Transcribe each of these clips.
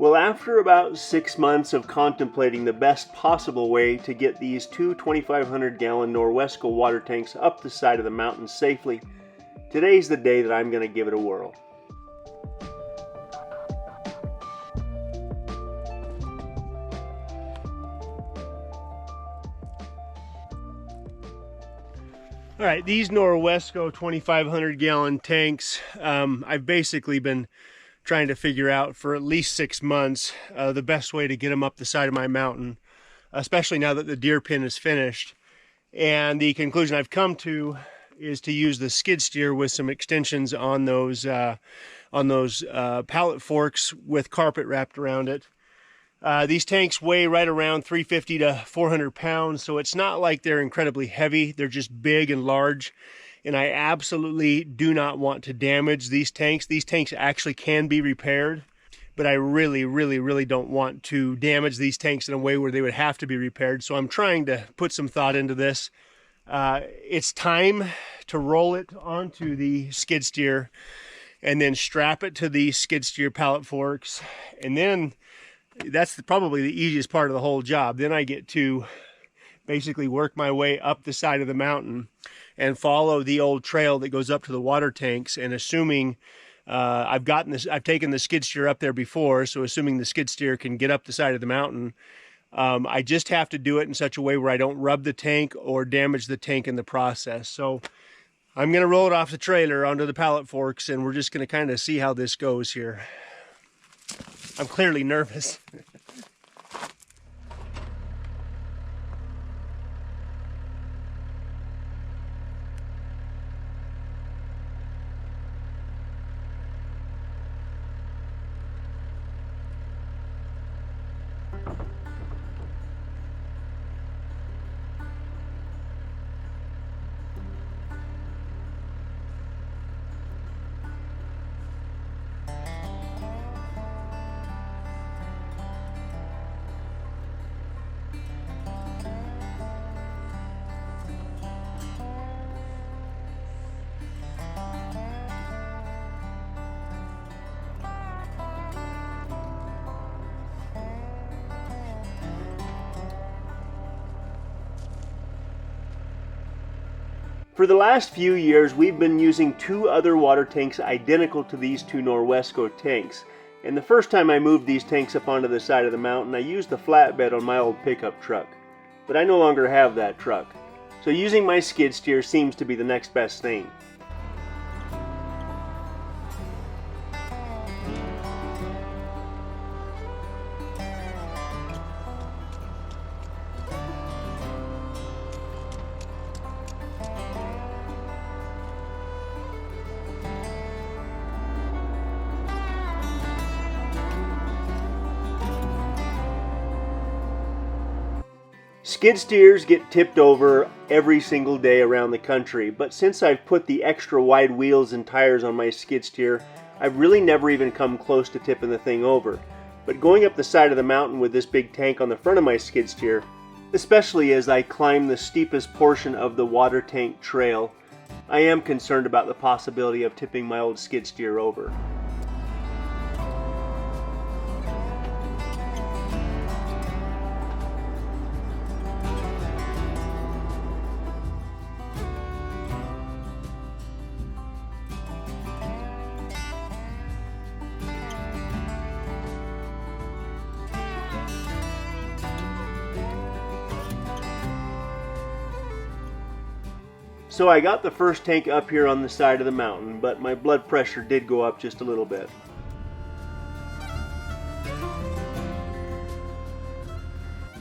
Well, after about 6 months of contemplating the best possible way to get these two 2,500-gallon Norwesco water tanks up the side of the mountain safely, today's the day that I'm going to give it a whirl. All right, these Norwesco 2,500-gallon tanks, I've basically been trying to figure out for at least 6 months the best way to get them up the side of my mountain, especially now that the deer pin is finished. And the conclusion I've come to is to use the skid steer with some extensions on those pallet forks with carpet wrapped around it. These tanks weigh right around 350 to 400 pounds, so it's not like they're incredibly heavy. They're just big and large, and I absolutely do not want to damage these tanks. These tanks actually can be repaired, but I really don't want to damage these tanks in a way where they would have to be repaired, so I'm trying to put some thought into this. It's time to roll it onto the skid steer and then strap it to the skid steer pallet forks, and then that's probably the easiest part of the whole job. Then I get to basically work my way up the side of the mountain and follow the old trail that goes up to the water tanks. And assuming I've taken the skid steer up there before, so assuming the skid steer can get up the side of the mountain, I just have to do it in such a way where I don't rub the tank or damage the tank in the process. So I'm going to roll it off the trailer onto the pallet forks, and we're just going to kind of see how this goes here. I'm clearly nervous. For the last few years, we've been using two other water tanks identical to these two Norwesco tanks. And the first time I moved these tanks up onto the side of the mountain, I used the flatbed on my old pickup truck. But I no longer have that truck. So using my skid steer seems to be the next best thing. Skid steers get tipped over every single day around the country, but since I've put the extra wide wheels and tires on my skid steer, I've really never even come close to tipping the thing over. But going up the side of the mountain with this big tank on the front of my skid steer, especially as I climb the steepest portion of the water tank trail, I am concerned about the possibility of tipping my old skid steer over. So I got the first tank up here on the side of the mountain, but my blood pressure did go up just a little bit.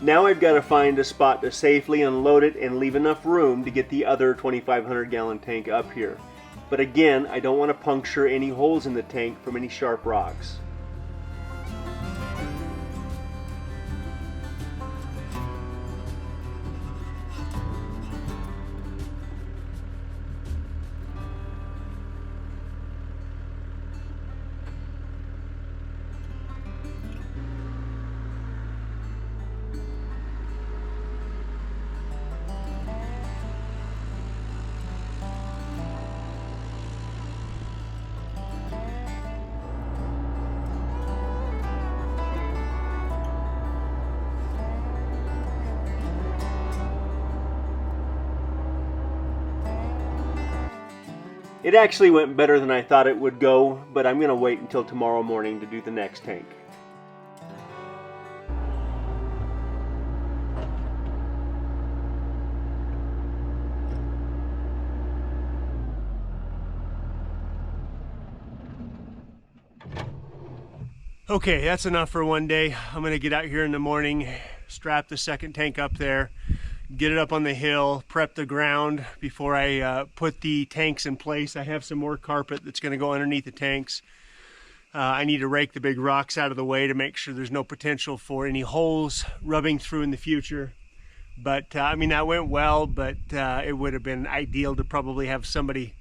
Now I've got to find a spot to safely unload it and leave enough room to get the other 2,500-gallon tank up here. But again, I don't want to puncture any holes in the tank from any sharp rocks. It actually went better than I thought it would go, but I'm going to wait until tomorrow morning to do the next tank. Okay, that's enough for one day. I'm going to get out here in the morning, strap the second tank up there, get it up on the hill, prep the ground before I put the tanks in place. I have some more carpet that's going to go underneath the tanks. I need to rake the big rocks out of the way to make sure there's no potential for any holes rubbing through in the future. But I mean, that went well, but it would have been ideal to probably have somebody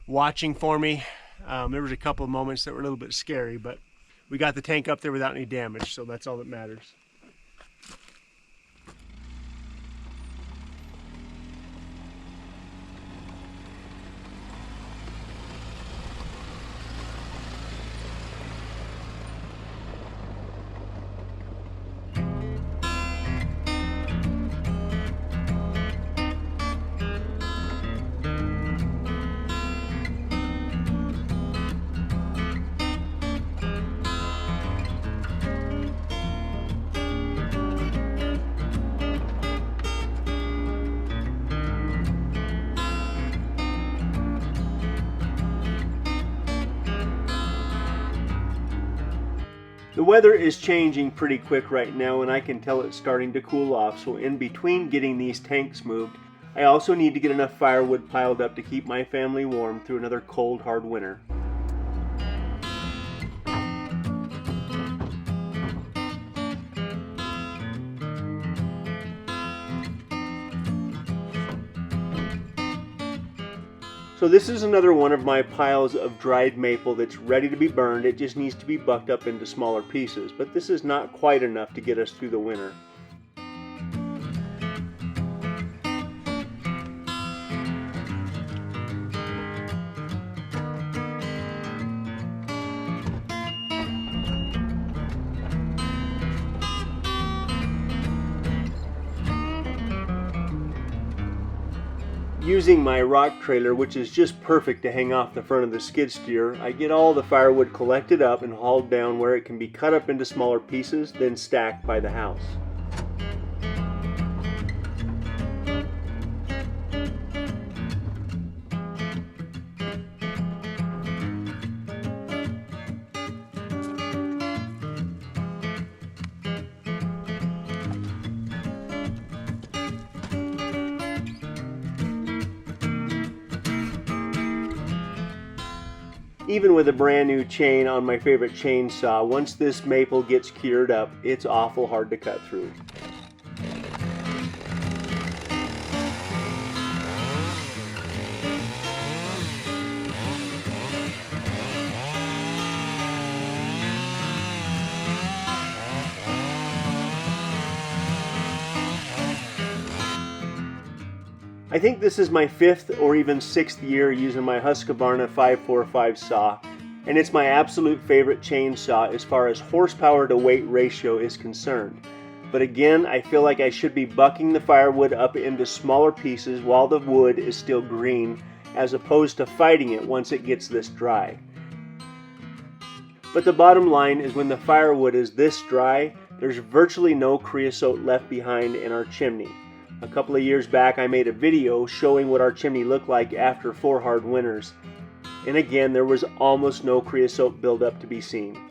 watching for me. There was a couple of moments that were a little bit scary, but we got the tank up there without any damage, so that's all that matters. The weather is changing pretty quick right now, and I can tell it's starting to cool off, so in between getting these tanks moved, I also need to get enough firewood piled up to keep my family warm through another cold, hard winter. So this is another one of my piles of dried maple that's ready to be burned. It just needs to be bucked up into smaller pieces, but this is not quite enough to get us through the winter. Using my rock trailer, which is just perfect to hang off the front of the skid steer, I get all the firewood collected up and hauled down where it can be cut up into smaller pieces, then stacked by the house. Even with a brand new chain on my favorite chainsaw, once this maple gets cured up, it's awful hard to cut through. I think this is my 5th or even 6th year using my Husqvarna 545 saw, and it's my absolute favorite chainsaw as far as horsepower to weight ratio is concerned. But again, I feel like I should be bucking the firewood up into smaller pieces while the wood is still green, as opposed to fighting it once it gets this dry. But the bottom line is, when the firewood is this dry, there's virtually no creosote left behind in our chimney. A couple of years back, I made a video showing what our chimney looked like after 4 hard winters. And again, there was almost no creosote buildup to be seen.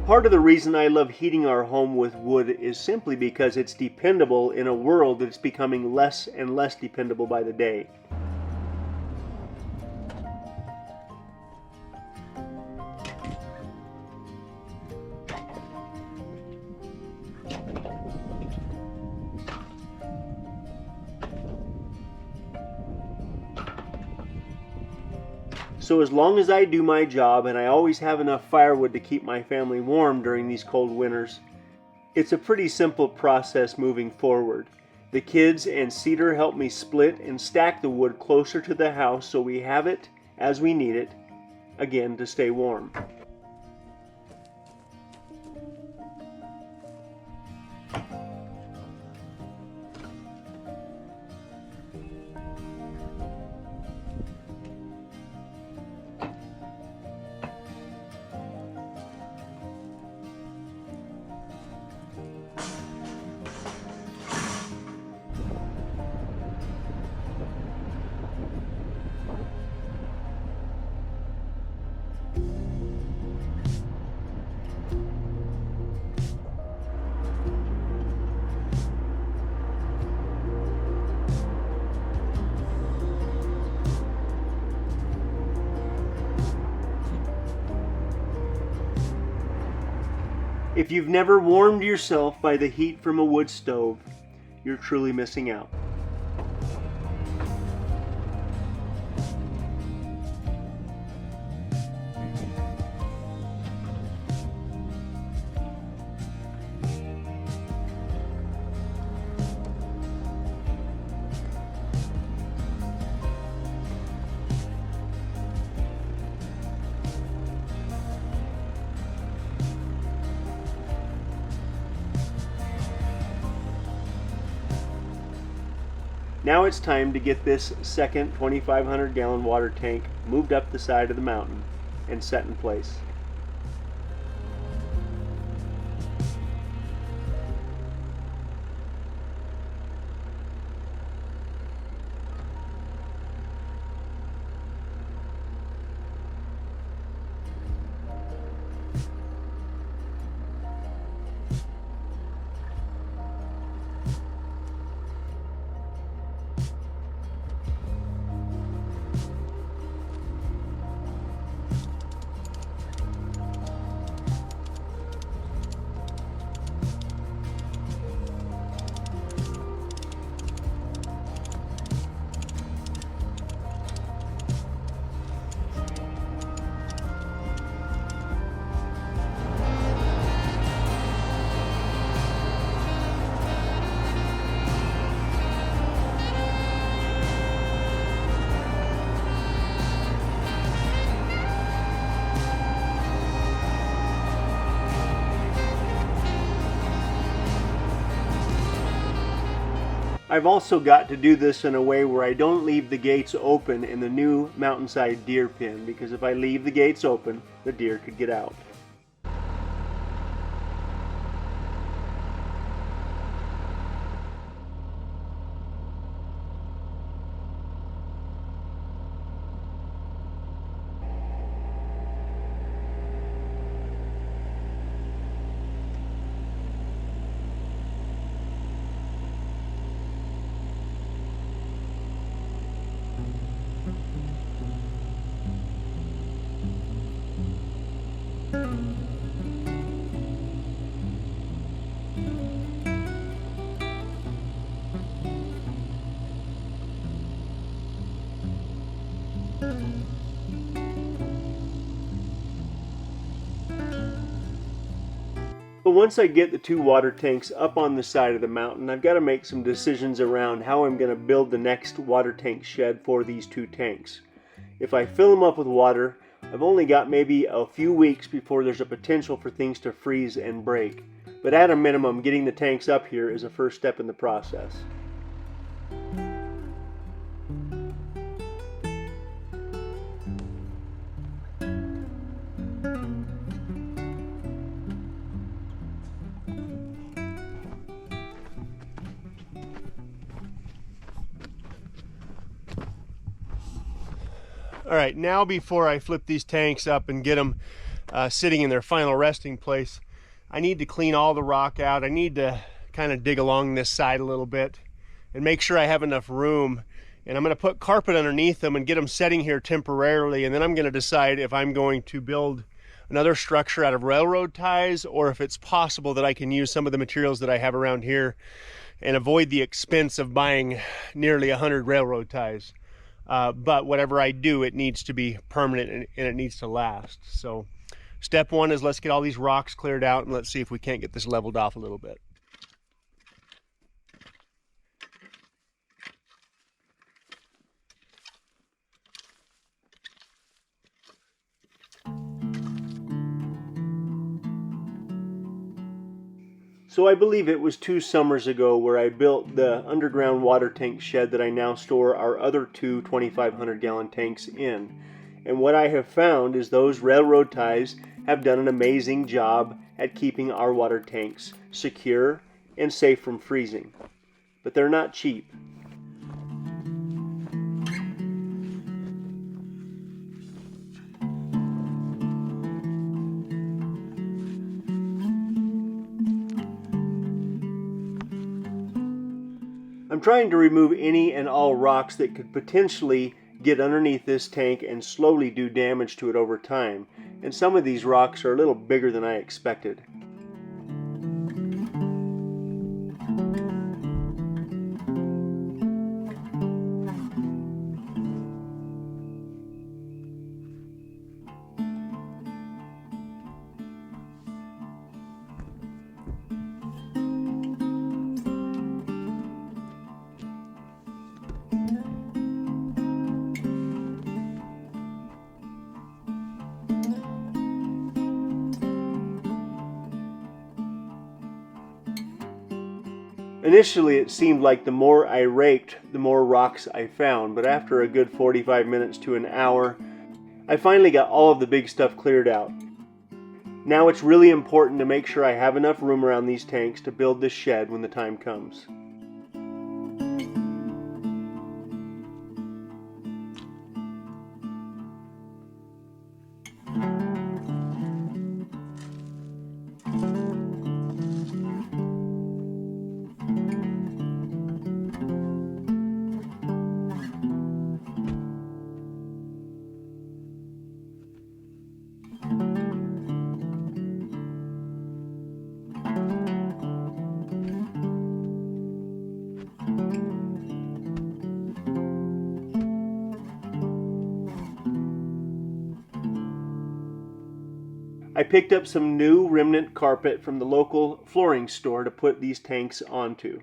Part of the reason I love heating our home with wood is simply because it's dependable in a world that's becoming less and less dependable by the day. So as long as I do my job and I always have enough firewood to keep my family warm during these cold winters, it's a pretty simple process moving forward. The kids and Cedar help me split and stack the wood closer to the house so we have it as we need it, again to stay warm. If you've never warmed yourself by the heat from a wood stove, you're truly missing out. Now it's time to get this second 2,500 gallon water tank moved up the side of the mountain and set in place. I've also got to do this in a way where I don't leave the gates open in the new mountainside deer pen, because if I leave the gates open, the deer could get out. But once I get the two water tanks up on the side of the mountain, I've got to make some decisions around how I'm going to build the next water tank shed for these two tanks. If I fill them up with water, I've only got maybe a few weeks before there's a potential for things to freeze and break. But at a minimum, getting the tanks up here is a first step in the process. All right, now before I flip these tanks up and get them sitting in their final resting place, I need to clean all the rock out. I need to kind of dig along this side a little bit and make sure I have enough room. And I'm going to put carpet underneath them and get them setting here temporarily. And then I'm going to decide if I'm going to build another structure out of railroad ties, or if it's possible that I can use some of the materials that I have around here and avoid the expense of buying nearly 100 railroad ties. But whatever I do, it needs to be permanent and it needs to last. So step one is let's get all these rocks cleared out and let's see if we can't get this leveled off a little bit. So I believe it was 2 summers ago where I built the underground water tank shed that I now store our other 2 2,500 gallon tanks in. And what I have found is those railroad ties have done an amazing job at keeping our water tanks secure and safe from freezing. But they're not cheap. I'm trying to remove any and all rocks that could potentially get underneath this tank and slowly do damage to it over time. And some of these rocks are a little bigger than I expected. Initially, it seemed like the more I raked, the more rocks I found, but after a good 45 minutes to an hour, I finally got all of the big stuff cleared out. Now it's really important to make sure I have enough room around these tanks to build this shed when the time comes. I picked up some new remnant carpet from the local flooring store to put these tanks onto.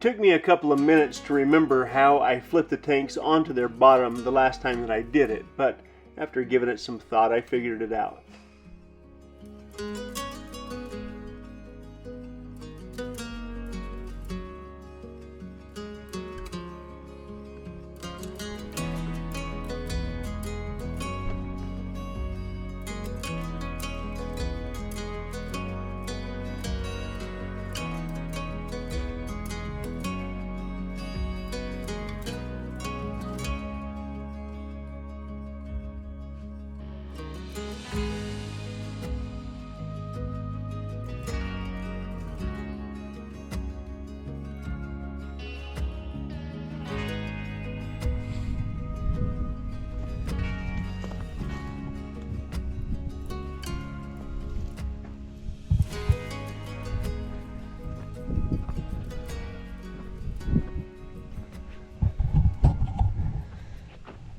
Took me a couple of minutes to remember how I flipped the tanks onto their bottom the last time that I did it, but after giving it some thought, I figured it out.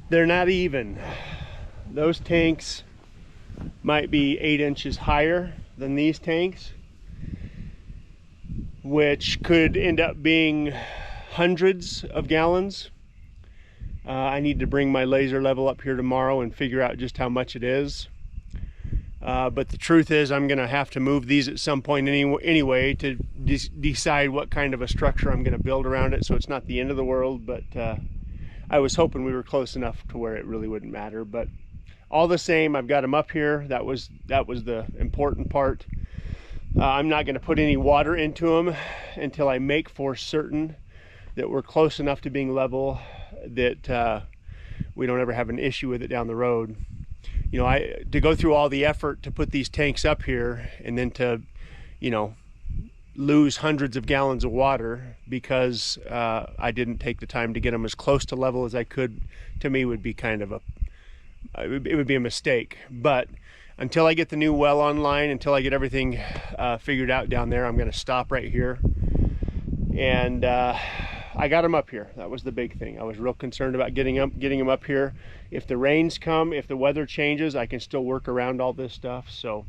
They're not even. Those tanks might be 8 inches higher than these tanks, which could end up being hundreds of gallons. I need to bring my laser level up here tomorrow and figure out just how much it is. But the truth is I'm going to have to move these at some point anyway to decide what kind of a structure I'm going to build around it, so it's not the end of the world, but I was hoping we were close enough to where it really wouldn't matter. But all the same, I've got them up here. That was the important part. I'm not going to put any water into them until I make for certain that we're close enough to being level that we don't ever have an issue with it down the road. You know, to go through all the effort to put these tanks up here and then to, you know, lose hundreds of gallons of water because I didn't take the time to get them as close to level as I could, to me would be kind of it would be a mistake. But until I get the new well online, until I get everything figured out down there, I'm going to stop right here. And I got them up here. That was the big thing. I was real concerned about getting them up here. If the rains come, if the weather changes, I can still work around all this stuff. So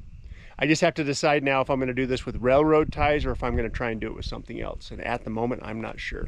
I just have to decide now if I'm going to do this with railroad ties or if I'm going to try and do it with something else. And at the moment, I'm not sure.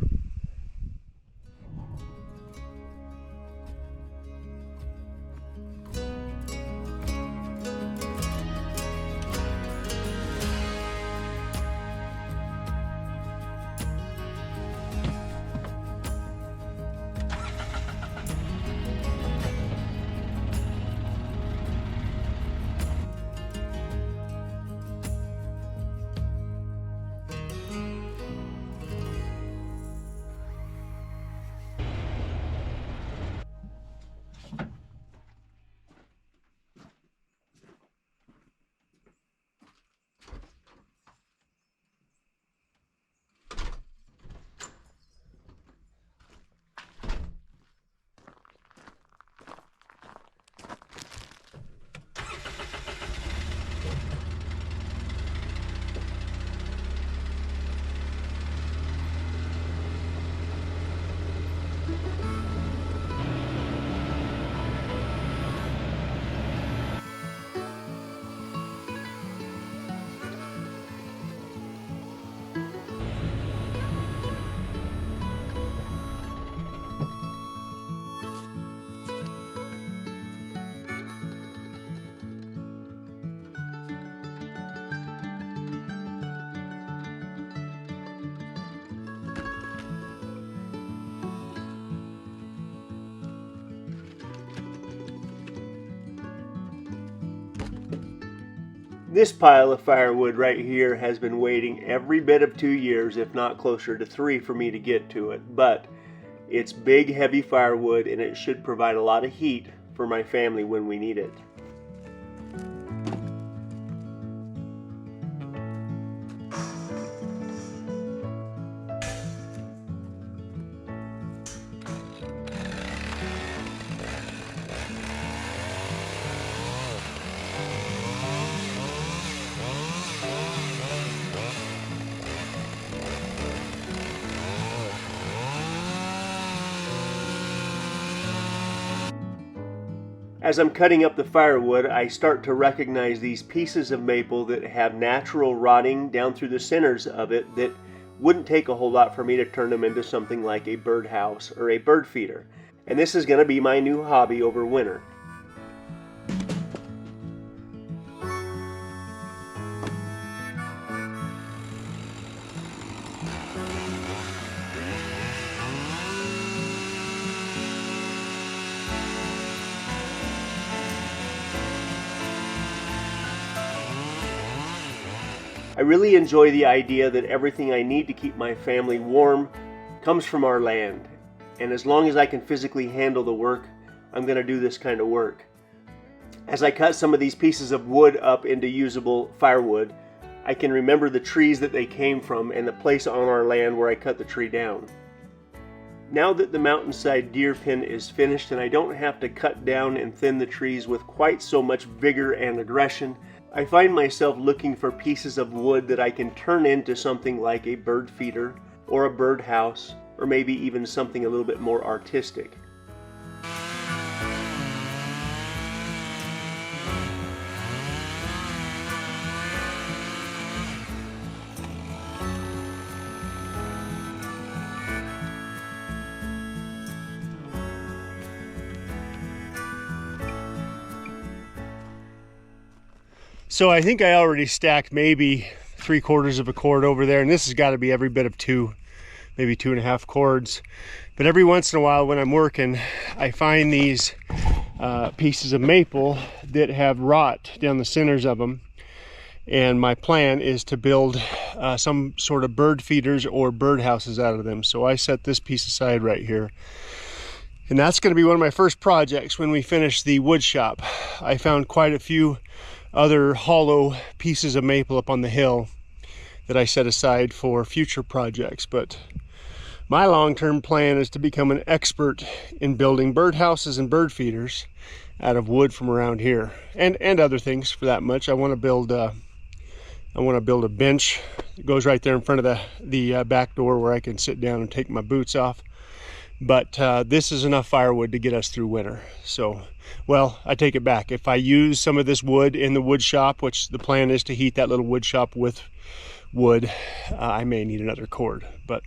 This pile of firewood right here has been waiting every bit of 2 years, if not closer to 3, for me to get to it. But it's big, heavy firewood, and it should provide a lot of heat for my family when we need it. As I'm cutting up the firewood, I start to recognize these pieces of maple that have natural rotting down through the centers of it that wouldn't take a whole lot for me to turn them into something like a birdhouse or a bird feeder. And this is going to be my new hobby over winter. I really enjoy the idea that everything I need to keep my family warm comes from our land. And as long as I can physically handle the work, I'm going to do this kind of work. As I cut some of these pieces of wood up into usable firewood, I can remember the trees that they came from and the place on our land where I cut the tree down. Now that the mountainside deer pin is finished and I don't have to cut down and thin the trees with quite so much vigor and aggression, I find myself looking for pieces of wood that I can turn into something like a bird feeder or a birdhouse, or maybe even something a little bit more artistic. So I think I already stacked maybe 3/4 of a cord over there, and this has got to be every bit of 2, maybe 2.5 cords. But every once in a while when I'm working, I find these pieces of maple that have rot down the centers of them. And my plan is to build some sort of bird feeders or bird houses out of them. So I set this piece aside right here. And that's going to be one of my first projects when we finish the wood shop. I found quite a few other hollow pieces of maple up on the hill that I set aside for future projects. But my long-term plan is to become an expert in building birdhouses and bird feeders out of wood from around here, and other things for that much. I want to build a bench that goes right there in front of the back door where I can sit down and take my boots off. But this is enough firewood to get us through winter. So, well, I take it back. If I use some of this wood in the wood shop, which the plan is to heat that little wood shop with wood, I may need another cord. But